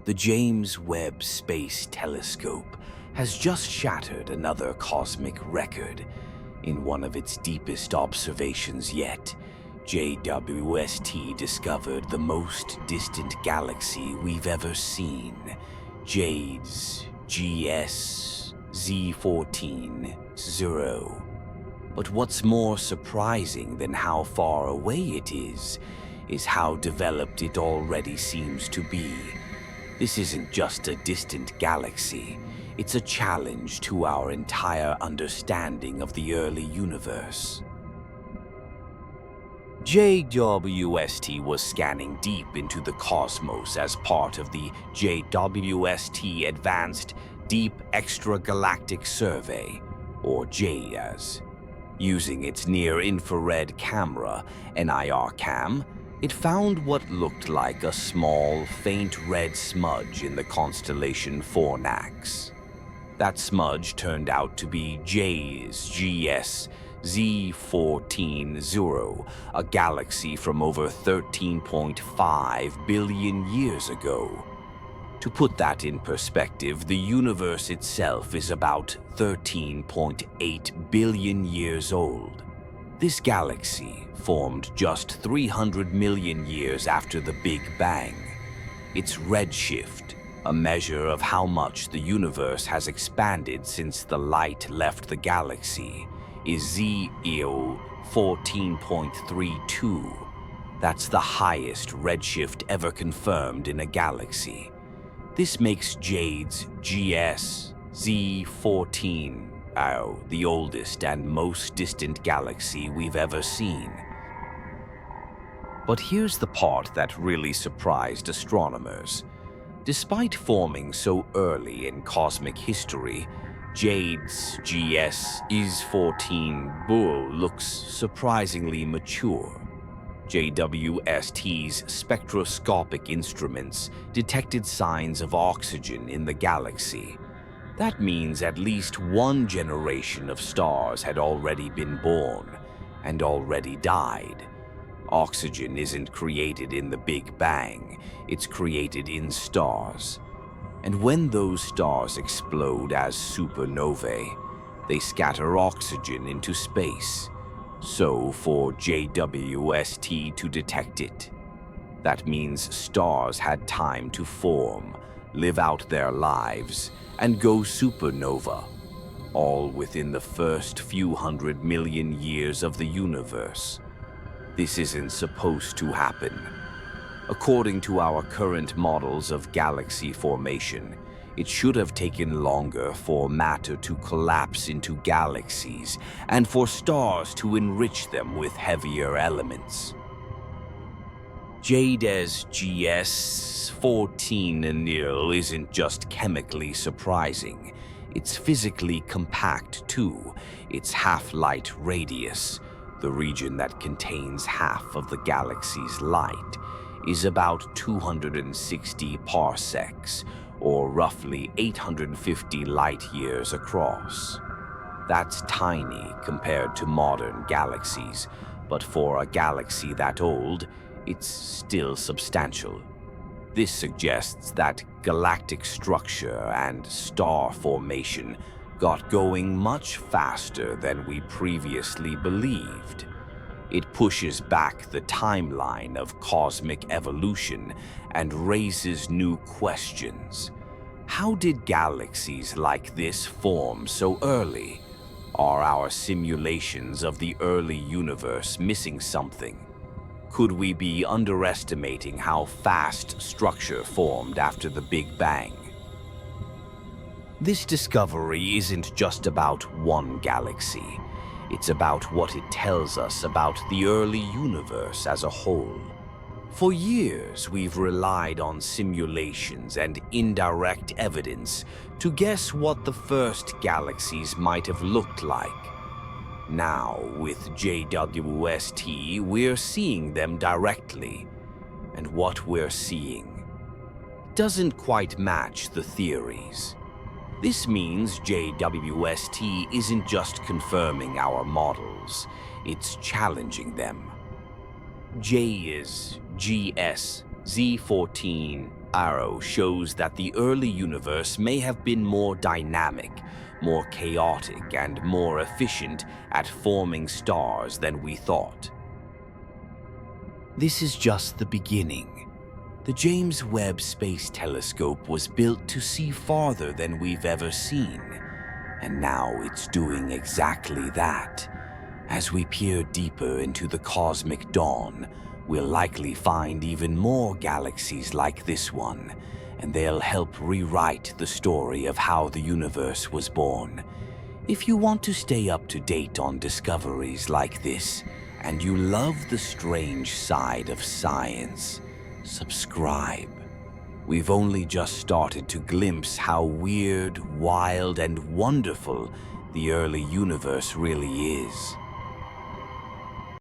The James Webb Space Telescope has just shattered another cosmic record. In one of its deepest observations yet, JWST discovered the most distant galaxy we've ever seen, JWST Z14-0. But what's more surprising than how far away it is how developed it already seems to be. This isn't just a distant galaxy, it's a challenge to our entire understanding of the early universe. JWST was scanning deep into the cosmos as part of the JWST Advanced Deep Extragalactic Survey, or JAS. Using its near-infrared camera, NIRCam, it found what looked like a small, faint red smudge in the constellation Fornax. That smudge turned out to be JWST Z14-0, a galaxy from over 13.5 billion years ago. To put that in perspective, the universe itself is about 13.8 billion years old. This galaxy formed just 300 million years after the Big Bang. Its redshift, a measure of how much the universe has expanded since the light left the galaxy, is ZEO 14.32. That's the highest redshift ever confirmed in a galaxy. This makes JWST Z14 the oldest and most distant galaxy we've ever seen. But here's the part that really surprised astronomers. Despite forming so early in cosmic history, JWST Z14 looks surprisingly mature. JWST's spectroscopic instruments detected signs of oxygen in the galaxy. That means at least one generation of stars had already been born and already died. Oxygen isn't created in the Big Bang, it's created in stars. And when those stars explode as supernovae, they scatter oxygen into space. So for JWST to detect it, that means stars had time to form, live out their lives, and go supernova, all within the first few 100 million years of the universe. This isn't supposed to happen. According to our current models of galaxy formation, it should have taken longer for matter to collapse into galaxies and for stars to enrich them with heavier elements. JWST 14 isn't just chemically surprising, it's physically compact too. Its half-light radius, the region that contains half of the galaxy's light, is about 260 parsecs, or roughly 850 light-years across. That's tiny compared to modern galaxies, but for a galaxy that old, it's still substantial. This suggests that galactic structure and star formation got going much faster than we previously believed. It pushes back the timeline of cosmic evolution and raises new questions. How did galaxies like this form so early? Are our simulations of the early universe missing something? Could we be underestimating how fast structure formed after the Big Bang? This discovery isn't just about one galaxy. It's about what it tells us about the early universe as a whole. For years, we've relied on simulations and indirect evidence to guess what the first galaxies might have looked like. Now, with JWST, we're seeing them directly. And what we're seeing doesn't quite match the theories. This means JWST isn't just confirming our models, it's challenging them. JWST Z14 arrow shows that the early universe may have been more dynamic, more chaotic, and more efficient at forming stars than we thought. This is just the beginning. The James Webb Space Telescope was built to see farther than we've ever seen, and now it's doing exactly that. As we peer deeper into the cosmic dawn, we'll likely find even more galaxies like this one, and they'll help rewrite the story of how the universe was born. If you want to stay up to date on discoveries like this, and you love the strange side of science, subscribe. We've only just started to glimpse how weird, wild, and wonderful the early universe really is.